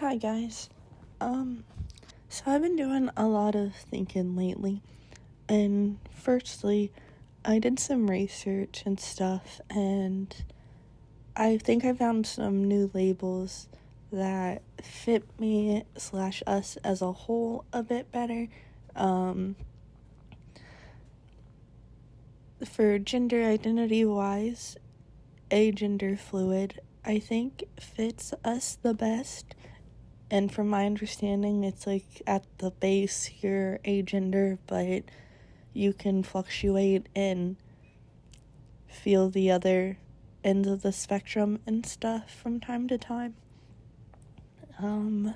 Hi guys. Um, so I've been doing a lot of thinking lately, and firstly, I did some research and stuff, and I think I found some new labels that fit me slash us as a whole a bit better. For gender identity wise, agender fluid, I think fits us the best. And from my understanding, it's like at the base, you're agender, but you can fluctuate and feel the other ends of the spectrum and stuff from time to time. And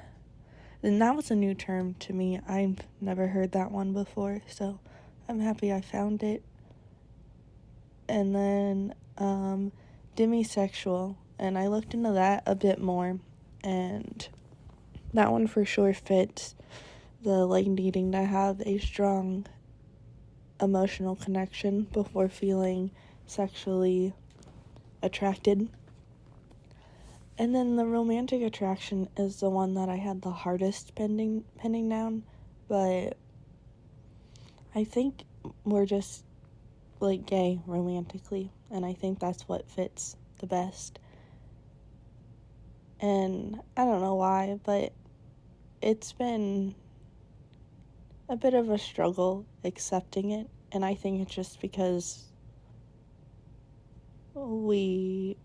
that was a new term to me. I've never heard that one before, so I'm happy I found it. And then, demisexual, and I looked into that a bit more, and that one for sure fits the needing to have a strong emotional connection before feeling sexually attracted. And then the romantic attraction is the one that I had the hardest pinning down, but I think we're just gay romantically, and I think that's what fits the best. And I don't know why, but it's been a bit of a struggle accepting it, and I think it's just because we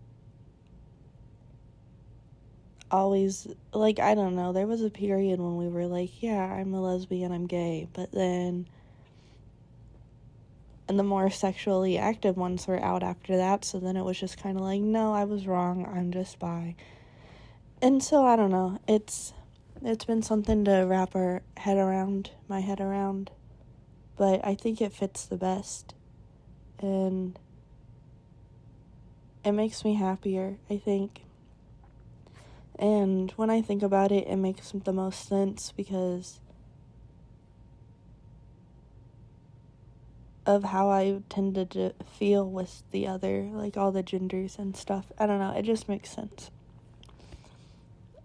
always, I don't know, there was a period when we were yeah, I'm a lesbian, I'm gay, but then, and the more sexually active ones were out after that, so then it was just kind of no, I was wrong, I'm just bi. And so, I don't know, it's been something to wrap my head around, but I think it fits the best, and it makes me happier, I think. And when I think about it, it makes the most sense because of how I tended to feel with the other, all the genders and stuff. I don't know, it just makes sense.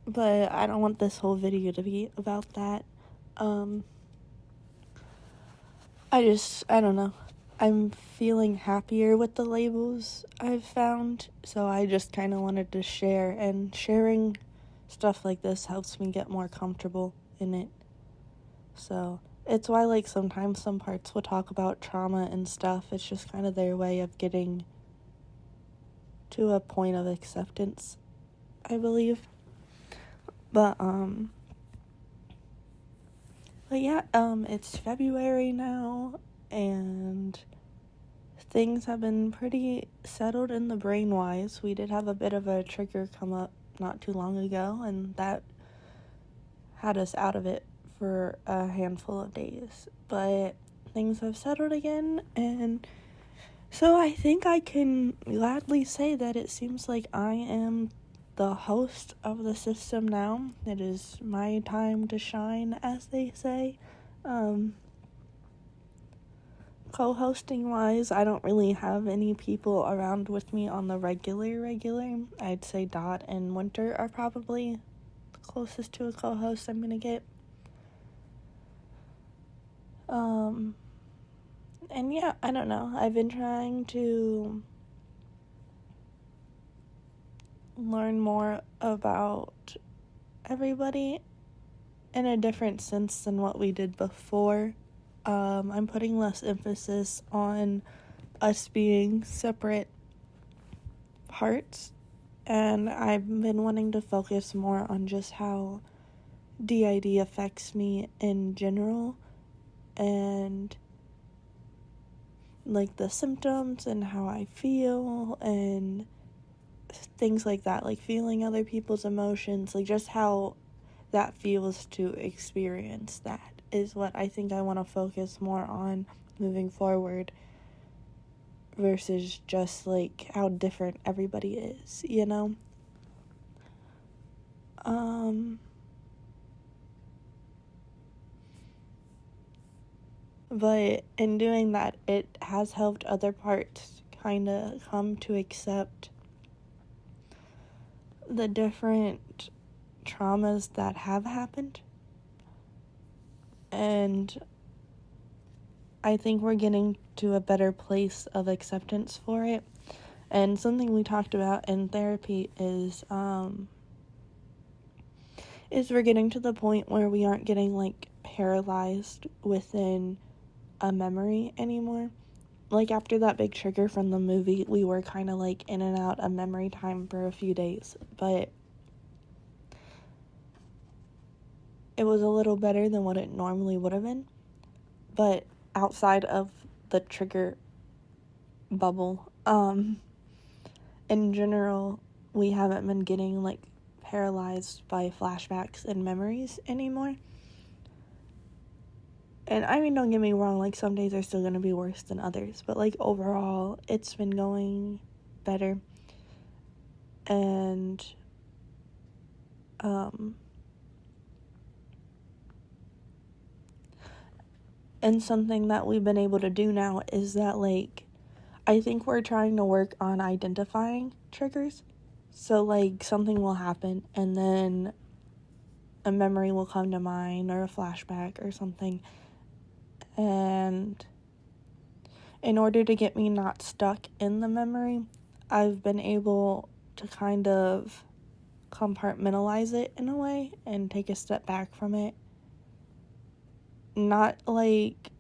But I don't want this whole video to be about that. I don't know. I'm feeling happier with the labels I've found, so I just kind of wanted to share, and sharing stuff like this helps me get more comfortable in it. So it's why sometimes some parts will talk about trauma and stuff. It's just kind of their way of getting to a point of acceptance, I believe. But yeah, it's February now, and things have been pretty settled in the brain-wise. We did have a bit of a trigger come up not too long ago, and that had us out of it for a handful of days. But things have settled again, and so I think I can gladly say that it seems like I am the host of the system now. It is my time to shine, as they say. Co-hosting wise, I don't really have any people around with me on the regular. I'd say Dot and Winter are probably the closest to a co-host I'm gonna get. And yeah, I don't know. I've been trying to learn more about everybody in a different sense than what we did before. I'm putting less emphasis on us being separate parts, and I've been wanting to focus more on just how DID affects me in general, and the symptoms and how I feel and things like that, feeling other people's emotions, just how that feels to experience that is what I think I want to focus more on moving forward, versus just how different everybody is, you know? But in doing that, it has helped other parts kind of come to accept the different traumas that have happened. And I think we're getting to a better place of acceptance for it. And something we talked about in therapy is we're getting to the point where we aren't getting, like, paralyzed within a memory anymore. Like, after that big trigger from the movie, we were kind of, like, in and out of memory time for a few days. But it was a little better than what it normally would have been. But outside of the trigger bubble, in general, we haven't been getting, like, paralyzed by flashbacks and memories anymore. And I mean, don't get me wrong, like, some days are still gonna be worse than others, but, like, overall, it's been going better. And something that we've been able to do now is that, like, I think we're trying to work on identifying triggers. So, like, something will happen, and then a memory will come to mind, or a flashback, or something. And in order to get me not stuck in the memory, I've been able to kind of compartmentalize it in a way and take a step back from it. Not, like,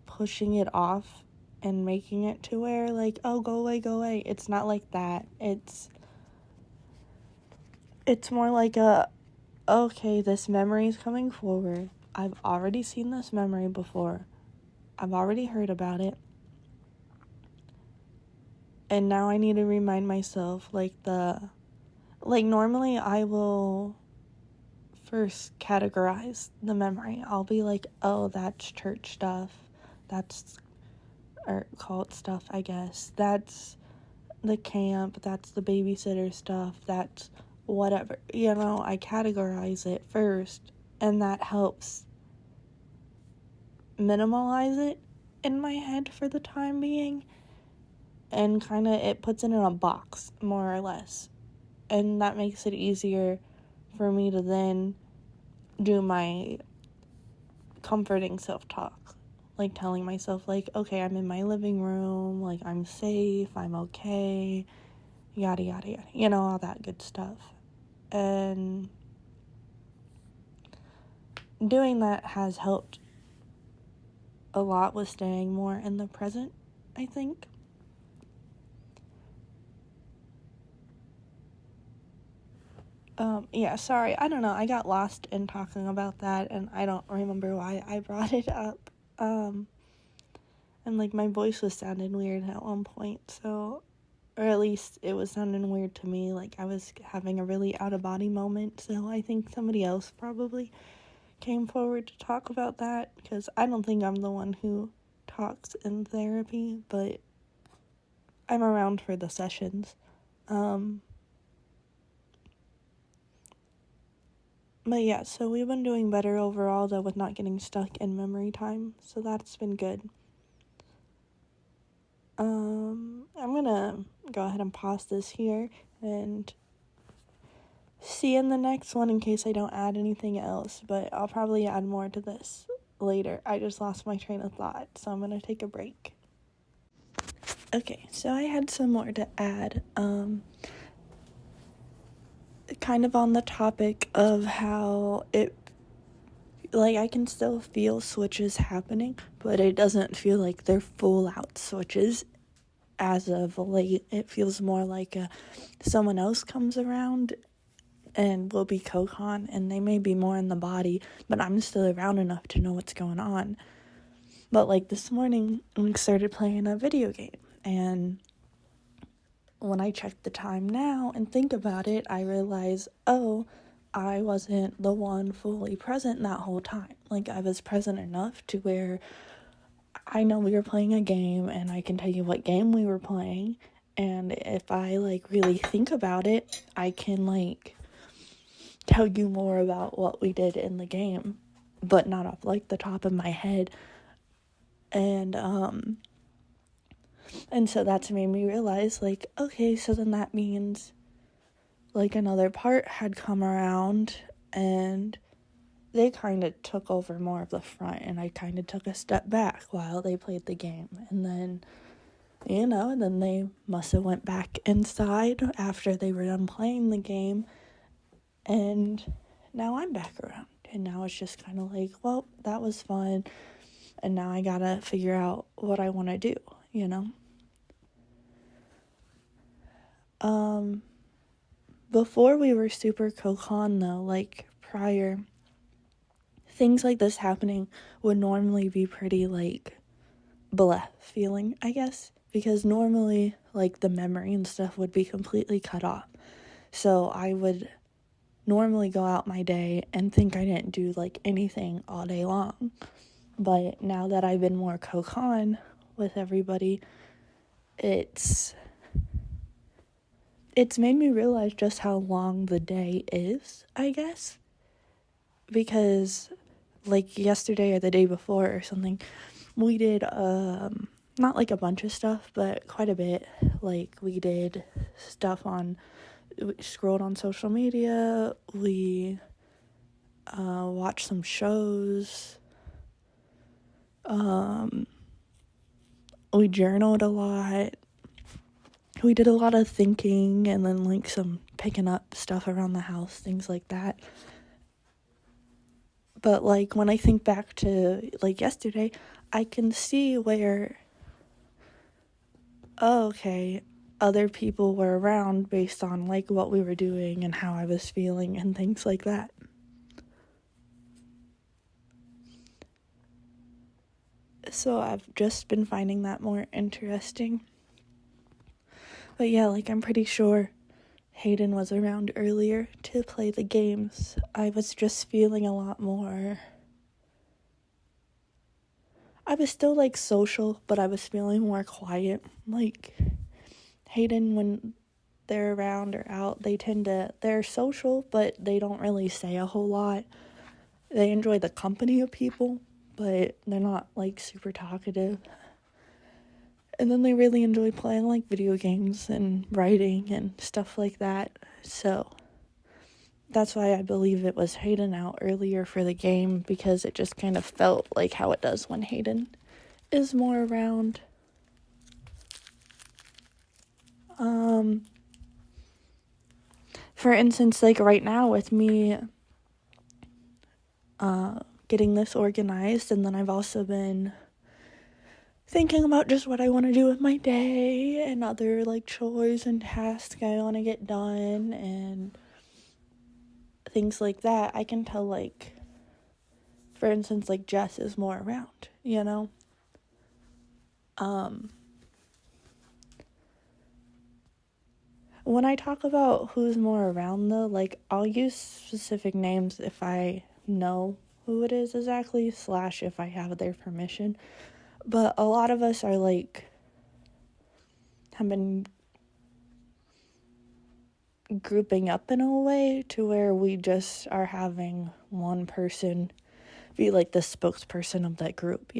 pushing it off and making it to where, like, oh, go away. It's not like that. It's more like okay, this memory is coming forward. I've already seen this memory before. I've already heard about it. And now I need to remind myself, like, normally I will first categorize the memory. I'll be like, oh, that's church stuff. Or cult stuff, I guess. That's the camp. That's the babysitter stuff. That's whatever. You know, I categorize it first, and that helps minimalize it in my head for the time being. And kind of, it puts it in a box, more or less. And that makes it easier for me to then do my comforting self-talk. Like, telling myself, like, okay, I'm in my living room, like, I'm safe, I'm okay, yada, yada, yada. You know, all that good stuff. And doing that has helped a lot with staying more in the present, I think. Sorry, I don't know, I got lost in talking about that, and I don't remember why I brought it up. And, like, my voice was sounding weird at one point, so, or at least it was sounding weird to me, like I was having a really out-of-body moment, so I think somebody else probably came forward to talk about that, because I don't think I'm the one who talks in therapy, but I'm around for the sessions. But yeah, so we've been doing better overall, though, with not getting stuck in memory time, so that's been good. I'm gonna go ahead and pause this here, and see you in the next one in case I don't add anything else, but I'll probably add more to this later. I just lost my train of thought, so I'm gonna take a break. Okay, so I had some more to add, kind of on the topic of how I can still feel switches happening, but it doesn't feel like they're full out switches. As of late, it feels more like someone else comes around and will be co-con, and they may be more in the body, but I'm still around enough to know what's going on. But, like, this morning, we started playing a video game, and when I check the time now and think about it, I realize, oh, I wasn't the one fully present that whole time. Like, I was present enough to where I know we were playing a game, and I can tell you what game we were playing, and if I, like, really think about it, I can, like, tell you more about what we did in the game, but not off, like, the top of my head. And so that's made me realize, like, okay, so then that means, like, another part had come around, and they kind of took over more of the front, and I kind of took a step back while they played the game. And then, and then they must have went back inside after they were done playing the game, and now I'm back around. And now it's just kind of like, well, that was fun, and now I gotta figure out what I want to do, Before we were super co-con, though, like, prior, things like this happening would normally be pretty, like, blah feeling, I guess, because normally, like, the memory and stuff would be completely cut off. So I would normally go out my day and think I didn't do, like, anything all day long. But now that I've been more co-con with everybody, it's made me realize just how long the day is, I guess. Because, like, yesterday or the day before or something, we did, not like a bunch of stuff, but quite a bit. Like, we did stuff we scrolled on social media, we watched some shows, we journaled a lot, we did a lot of thinking, and then, like, some picking up stuff around the house, things like that. But, like, when I think back to, like, yesterday, I can see where, okay, other people were around based on, like, what we were doing and how I was feeling and things like that. So I've just been finding that more interesting. But yeah, like, I'm pretty sure Hayden was around earlier to play the games. I was just feeling a lot more. I was still, like, social, but I was feeling more quiet. Like, Hayden, when they're around or out, they're social, but they don't really say a whole lot. They enjoy the company of people, but they're not, like, super talkative. And then they really enjoy playing, like, video games and writing and stuff like that. So that's why I believe it was Hayden out earlier for the game, because it just kind of felt like how it does when Hayden is more around. For instance, like, right now with me getting this organized, and then I've also been thinking about just what I want to do with my day and other, like, chores and tasks I want to get done and things like that. I can tell, like, for instance, like, Jess is more around, When I talk about who's more around, though, like, I'll use specific names if I know who it is exactly, / if I have their permission. But a lot of us are, like, have been grouping up in a way to where we just are having one person be, like, the spokesperson of that group,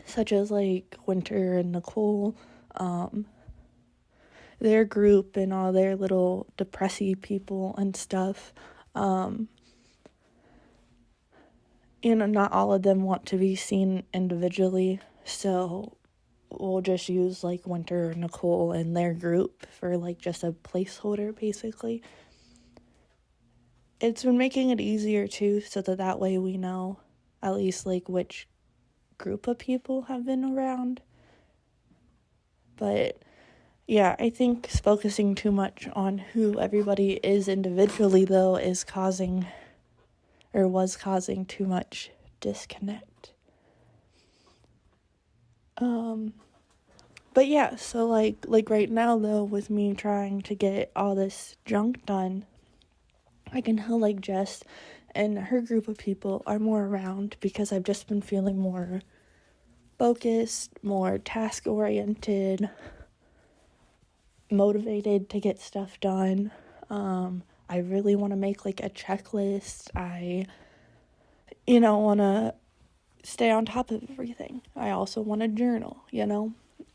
Such as, like, Winter and Nicole, their group and all their little depressy people and stuff. Not all of them want to be seen individually, so we'll just use, like, Winter, Nicole, and their group for, like, just a placeholder, basically. It's been making it easier, too, so that way we know at least, like, which group of people have been around. But yeah, I think focusing too much on who everybody is individually, though, was causing too much disconnect. But yeah, so like right now, though, with me trying to get all this junk done, I can tell, like, Jess and her group of people are more around because I've just been feeling more focused, more task-oriented, motivated to get stuff done. I really want to make, like, a checklist. I, want to stay on top of everything. I also want to journal,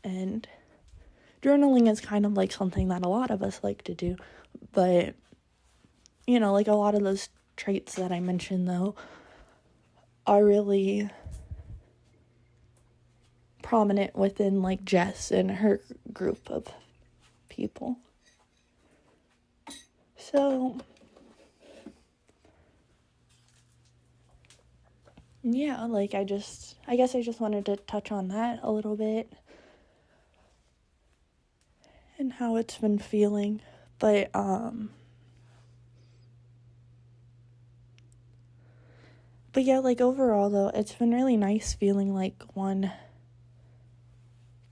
and journaling is kind of like something that a lot of us like to do, but like a lot of those traits that I mentioned, though, are really prominent within, like, Jess and her group of people. So, yeah, like, I guess I just wanted to touch on that a little bit and how it's been feeling. But yeah, like, overall, though, it's been really nice feeling like one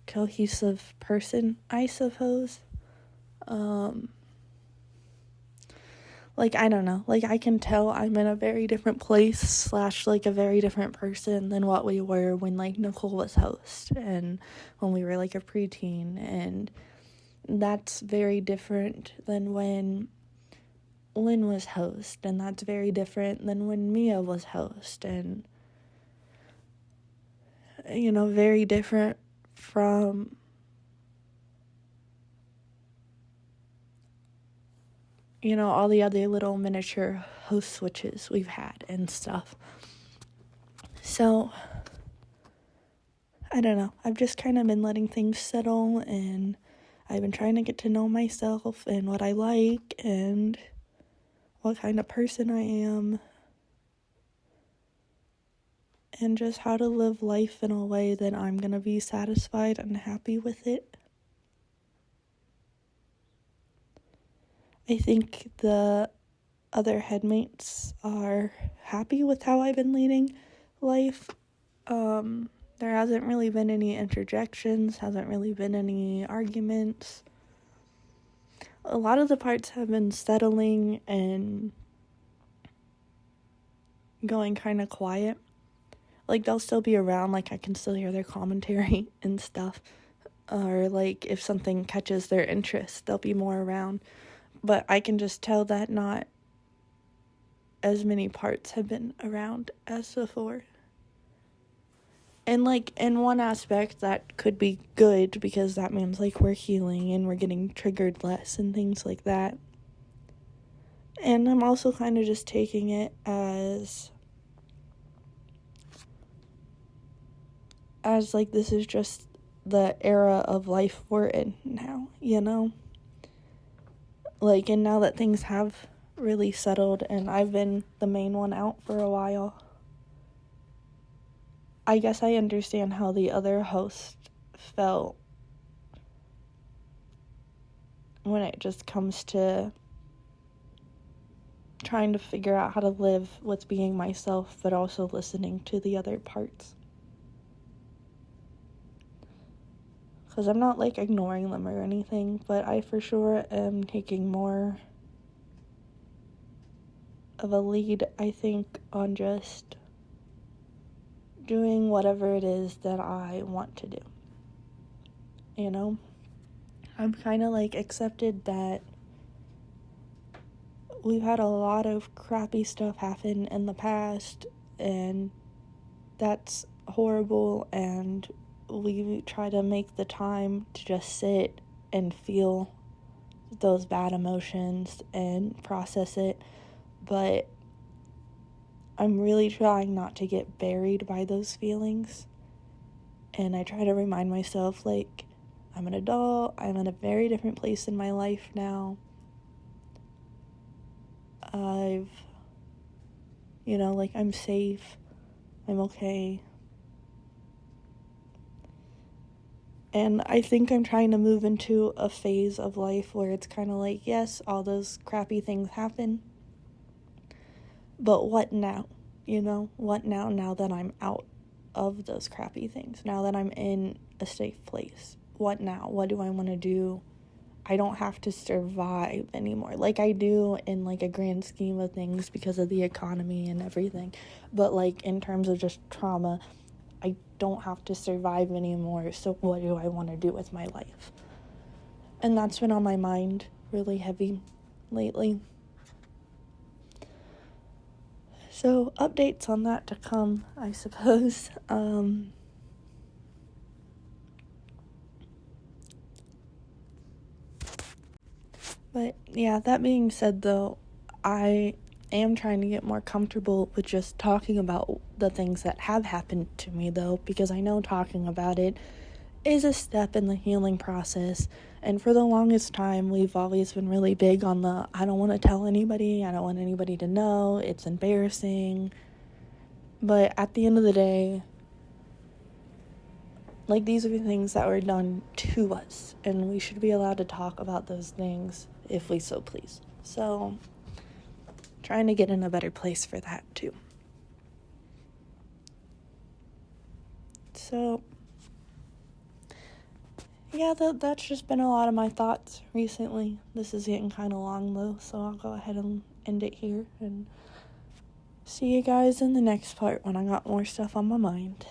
cohesive person, I suppose. Like, I don't know, like, I can tell I'm in a very different place / like a very different person than what we were when, like, Nicole was host and when we were, like, a preteen, and that's very different than when Lynn was host, and that's very different than when Mia was host, and, very different from all the other little miniature host switches we've had and stuff. So, I don't know. I've just kind of been letting things settle, and I've been trying to get to know myself and what I like and what kind of person I am, and just how to live life in a way that I'm going to be satisfied and happy with it. I think the other headmates are happy with how I've been leading life. There hasn't really been any interjections, hasn't really been any arguments. A lot of the parts have been settling and going kind of quiet. Like, they'll still be around, like, I can still hear their commentary and stuff. Or, like, if something catches their interest, they'll be more around. But I can just tell that not as many parts have been around as before. And, like, in one aspect, that could be good, because that means, like, we're healing and we're getting triggered less and things like that. And I'm also kind of just taking it as, like, this is just the era of life we're in now, Like, and now that things have really settled and I've been the main one out for a while, I guess I understand how the other host felt when it just comes to trying to figure out how to live with being myself, but also listening to the other parts. Because I'm not, like, ignoring them or anything, but I for sure am taking more of a lead, I think, on just doing whatever it is that I want to do. I'm kind of, like, accepted that we've had a lot of crappy stuff happen in the past, and that's horrible, and we try to make the time to just sit and feel those bad emotions and process it, but I'm really trying not to get buried by those feelings, and I try to remind myself, like, I'm an adult, I'm in a very different place in my life now. I'm safe, I'm okay. And I think I'm trying to move into a phase of life where it's kind of like, yes, all those crappy things happen, but what now? What now that I'm out of those crappy things? Now that I'm in a safe place, what now? What do I want to do? I don't have to survive anymore. Like, I do in, like, a grand scheme of things because of the economy and everything. But, like, in terms of just trauma, I don't have to survive anymore. So what do I want to do with my life? And that's been on my mind really heavy lately. So updates on that to come, I suppose. But yeah, that being said, though, I am trying to get more comfortable with just talking about the things that have happened to me, though, because I know talking about it is a step in the healing process. And for the longest time, we've always been really big on the I don't want to tell anybody, I don't want anybody to know, it's embarrassing. But at the end of the day, like, these are the things that were done to us, and we should be allowed to talk about those things if we so please. So, trying to get in a better place for that, too. So, yeah, that's just been a lot of my thoughts recently. This is getting kind of long, though, so I'll go ahead and end it here, and see you guys in the next part when I got more stuff on my mind.